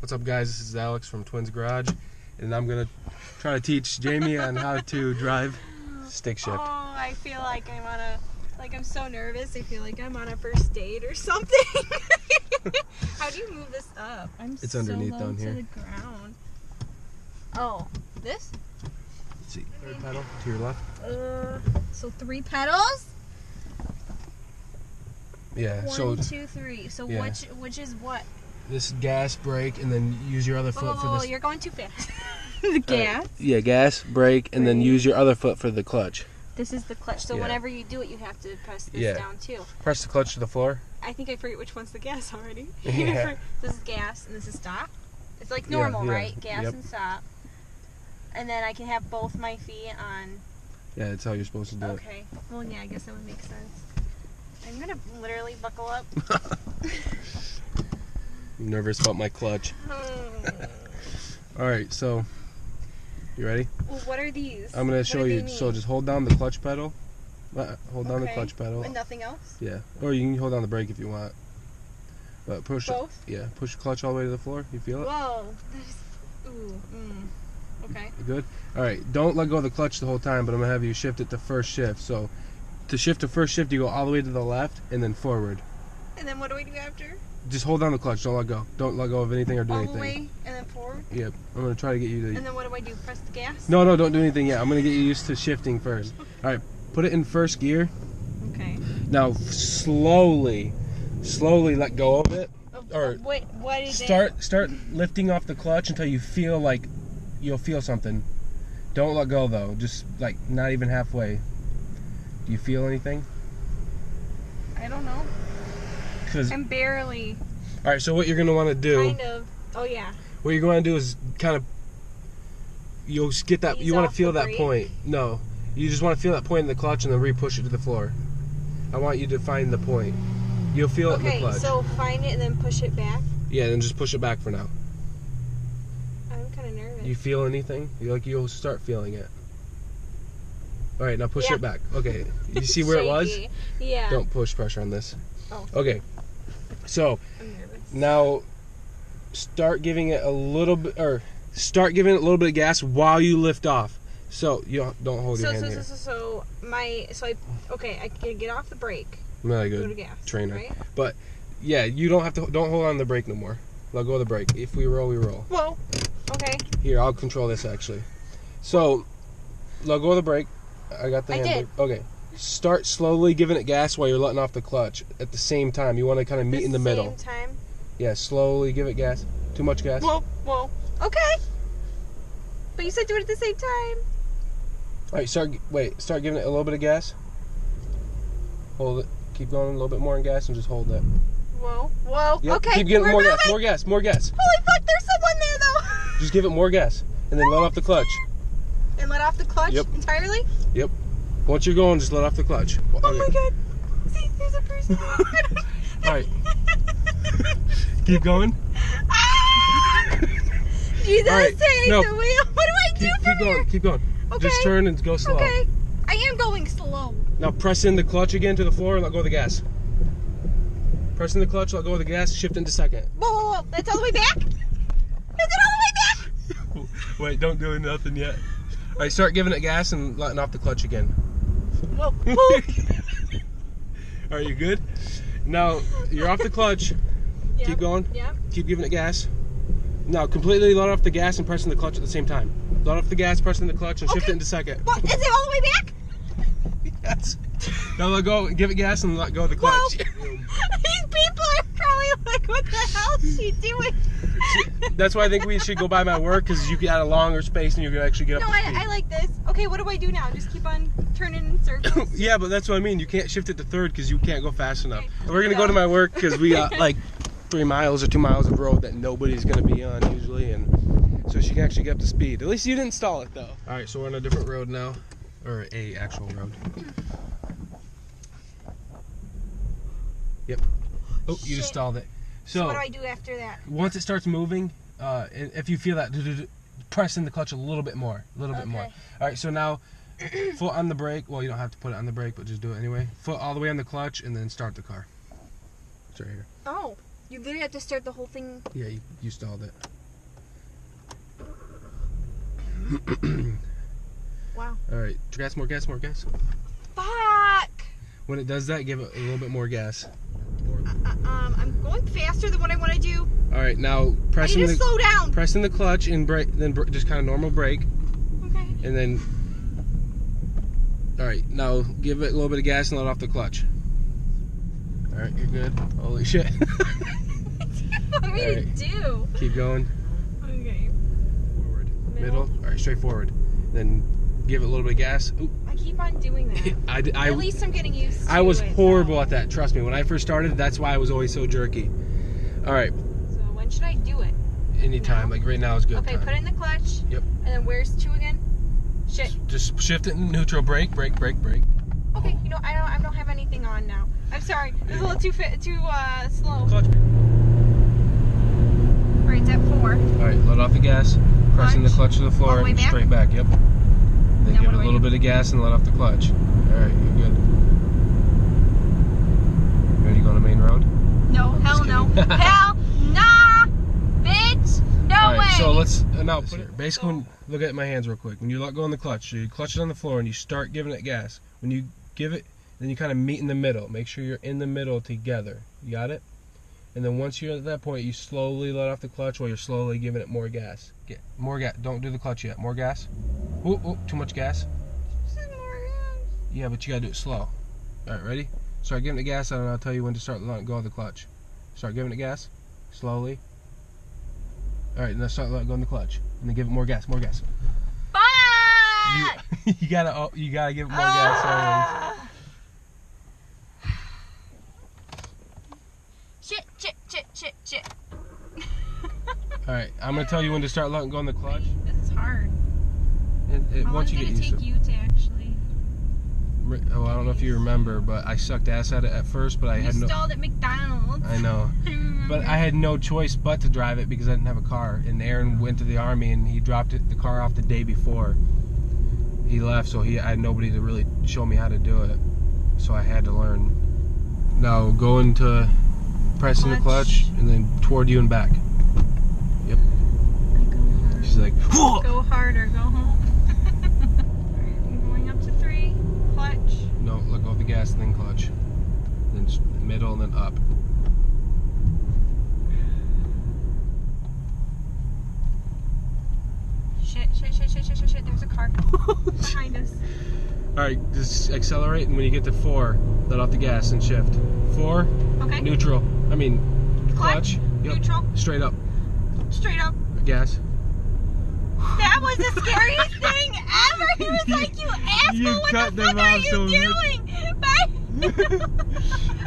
What's up, guys? This is Alex from Twins Garage, and I'm gonna try to teach Jamie on how to drive stick shift. Oh, I feel like I'm so nervous. I feel like I'm on a first date or something. How do you move this up? It's underneath low down to here. the ground. Oh, this? Let's see, third pedal to your left. So 3 pedals? Yeah. 1, 2, 3. So yeah. which is what? This gas, brake, and then use your other foot for this. You're going too fast. The gas. Yeah, gas, brake, and then use your other foot for the clutch. This is the clutch. So whenever you do it, you have to press this down too. Press the clutch to the floor. I think I forget which one's the gas already. Yeah. This is gas and this is stop. It's like normal, right? Gas Yep. and stop. And then I can have both my feet on. Yeah, that's how you're supposed to do it. Okay. Well, yeah, I guess that would make sense. I'm gonna literally buckle up. I'm nervous about my clutch. All right, so you ready? Well, what are these? I'm gonna show you. So just hold down the clutch pedal. Hold down the clutch pedal. And nothing else? Yeah. Or you can hold down the brake if you want. But push both? Yeah, push the clutch all the way to the floor. You feel it? Whoa. Ooh. Okay. Good? Alright, don't let go of the clutch the whole time, but I'm gonna have you shift it to first shift. So to shift to first shift, you go all the way to the left and then forward. And then what do we do after? Just hold down the clutch, don't let go. Don't let go of anything or do anything. All the way and then forward? Yep. I'm gonna try to get you to. And then what do I do? Press the gas? No, don't do anything yet. I'm gonna get you used to shifting first. Alright, put it in first gear. Okay. Now slowly let go of it. Or wait, what is start lifting off the clutch until you feel like you'll feel something. Don't let go though. Just like not even halfway. Do you feel anything? I don't know. I'm barely. All right. So what you're gonna want to do? Kind of. Oh yeah. What you're going to do is kind of. You'll get that. You want to feel that point. No. You just want to feel that point in the clutch and then re-push it to the floor. I want you to find the point. You'll feel it in the clutch. Okay, so find it and then push it back? Yeah, then just push it back for now. I'm kind of nervous. You feel anything? You'll start feeling it. All right, now push it back. Okay, you see where it was? Yeah. Don't push pressure on this. Oh. Okay, so I'm nervous. now start giving it a little bit, of gas while you lift off. So you don't hold your hand here. I can get off the brake. Really good, go to gas, trainer. Right? But yeah, you don't have to. Don't hold on the brake no more. Let go of the brake. If we roll, we roll. Whoa. Okay. Here, I'll control this actually. So let go of the brake. I got the handbrake. Okay. Start slowly giving it gas while you're letting off the clutch at the same time. You want to kind of meet in the middle. Same time. Yeah, slowly give it gas. Too much gas. Whoa. Okay. But you said do it at the same time. All right, start giving it a little bit of gas. Hold it. Keep going a little bit more in gas and just hold it. Whoa. Yep. Okay. Keep giving more gas. Holy fuck, there's someone there though. Just give it more gas and then let off the clutch. And let off the clutch entirely? Yep. Once you're going, just let off the clutch. Oh my god. See, there's a person. All right. Keep going. Jesus, right. take the wheel. What do I do from here? Keep going. Okay. Just turn and go slow. Okay. I am going slow. Now press in the clutch again to the floor and let go of the gas. Press in the clutch, let go of the gas, shift into second. Whoa. That's all the way back? Is it all the way back? Wait, don't do nothing yet. All right, start giving it gas and letting off the clutch again. Whoa. All right, you good? Now, you're off the clutch. Yep. Keep going. Yep. Keep giving it gas. Now, completely let off the gas and press in the clutch at the same time. Let off the gas, press in the clutch, and shift it into second. What? Is it all the way back? Yes. Now let go, give it gas and let go of the clutch. These people are probably like, what the hell is she doing? That's why I think we should go by my work, because you get a longer space and you can actually get up to speed. I like this. Okay, what do I do now? Just keep on turning in circles? Yeah, but that's what I mean. You can't shift it to third because you can't go fast enough. Okay. We're going to go to my work because we got like 3 miles or 2 miles of road that nobody's going to be on usually, and so she can actually get up to speed. At least you didn't stall it though. All right, so we're on a different road now, or a actual road. Yep. Oh, you just stalled it. So what do I do after that? Once it starts moving, if you feel that, press in the clutch a little bit more, All right, so now foot on the brake. Well, you don't have to put it on the brake, but just do it anyway. Foot all the way on the clutch, and then start the car. It's right here. Oh, you literally have to start the whole thing. Yeah, you stalled it. Wow. All right, gas, more gas, more gas. Fuck! When it does that, give it a little bit more gas. I'm going faster than what I want to do. All right, now pressing I need to slow down. Pressing the clutch and brake, then just kind of normal brake. Okay. And then, all right, now give it a little bit of gas and let off the clutch. All right, you're good. Holy shit. What do you want me to do? Keep going. Okay. Forward. Middle. All right, straight forward. Then give it a little bit of gas. Ooh. I keep on doing that. At least I'm getting used to I was it, horrible though. at that. Trust me. When I first started, that's why I was always so jerky. All right. So when should I do it? Anytime. Now? Like right now is good Okay, time. put it in the clutch. Yep. And then where's 2 again? Shit. Just shift it in neutral. Brake, brake, brake, brake. Okay, you know, I don't have anything on now. I'm sorry. It was a little too slow. Clutch. Alright, it's at 4. All right, let off the gas. Pressing the clutch to the floor All the way and back? straight back. Yep. Then Now give what it a do I little do? bit of gas and let off the clutch. All right, you're good. Ready to go on the main road? No, I'm hell just no. kidding. Hell nah! Bitch! No All way! right, so let's now put it. Basically, look at my hands real quick. When you let go on the clutch, so you clutch it on the floor and you start giving it gas. When you give it, then you kind of meet in the middle. Make sure you're in the middle together. You got it? And then once you're at that point, you slowly let off the clutch while you're slowly giving it more gas. Get more gas. Don't do the clutch yet. More gas. Ooh, ooh, too much gas. Yeah, but you gotta do it slow. All right, ready? Start giving it gas, and I'll tell you when to start letting go of the clutch. Start giving it gas, slowly. All right, now start letting go of the clutch, and then give it more gas, more gas. Fuck! You gotta give it more gas. Always. Shit. All right, I'm gonna tell you when to start letting go on the clutch. This is hard. And once you get used to it. you to actually? Oh, I don't know if you remember, but I sucked ass at it at first, but I had no. You stalled at McDonald's. I know. But I had no choice but to drive it because I didn't have a car. And Aaron went to the Army and he dropped the car off the day before he left, so I had nobody to really show me how to do it. So I had to learn. Now go into pressing the clutch and then toward you and back. Yep. I go hard. She's like, whoa! Go hard or go home. Alright, I'm going up to 3. Clutch. No, let go of the gas, then clutch. Then middle, and then up. Shit. There's a car behind us. Alright, just accelerate, and when you get to 4, let off the gas and shift. 4, Okay. neutral. I mean, clutch. Yep. Neutral. Straight up. Straight up. Gas. That was the scariest thing ever. He was like, "You asshole! You What cut the them fuck are off you so doing?"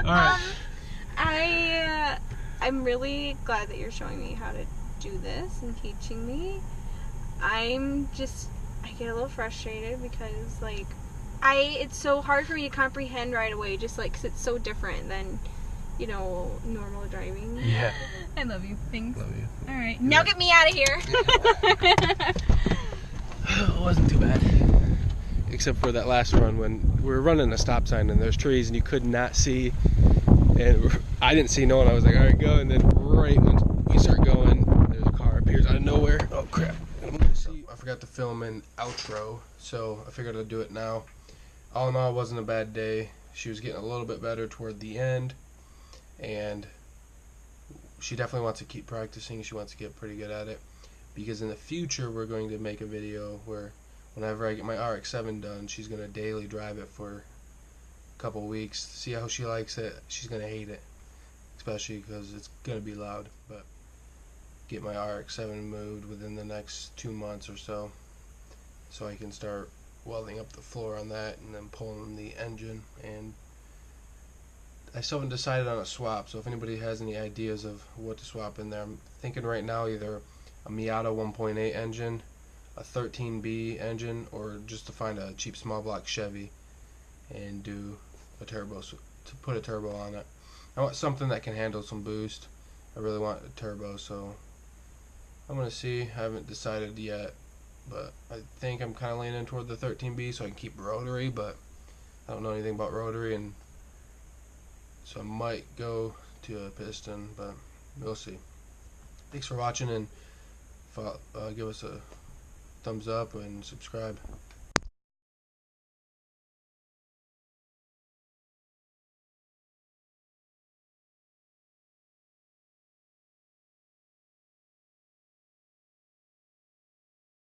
Bye. Alright. I'm really glad that you're showing me how to do this and teaching me. I get a little frustrated because it's so hard for me to comprehend right away, just like 'cause it's so different than, normal driving. Yeah. I love you. Thanks. Love you. All right, now get me out of here. It wasn't too bad. Except for that last run when we were running a stop sign and there's trees and you could not see. And I didn't see no one. I was like, all right, go. And then right when we start going, there's a car appears out of nowhere. Oh, crap. I forgot to film an outro, so I figured I'd do it now. All in all, it wasn't a bad day. She was getting a little bit better toward the end. And she definitely wants to keep practicing. She wants to get pretty good at it. Because in the future, we're going to make a video where whenever I get my RX-7 done, she's going to daily drive it for a couple weeks. See how she likes it. She's going to hate it. Especially because it's going to be loud. But get my RX-7 moved within the next 2 months or so. So I can start welding up the floor on that and then pulling the engine. And I still haven't decided on a swap. So if anybody has any ideas of what to swap in there, I'm thinking right now either a Miata 1.8 engine, a 13B engine, or just to find a cheap small block Chevy and do a turbo, to put a turbo on it. I want something that can handle some boost. I really want a turbo, so I'm gonna see. I haven't decided yet, but I think I'm kind of leaning toward the 13B so I can keep rotary, but I don't know anything about rotary, and so I might go to a piston, but we'll see. Thanks for watching, and give us a thumbs up and subscribe.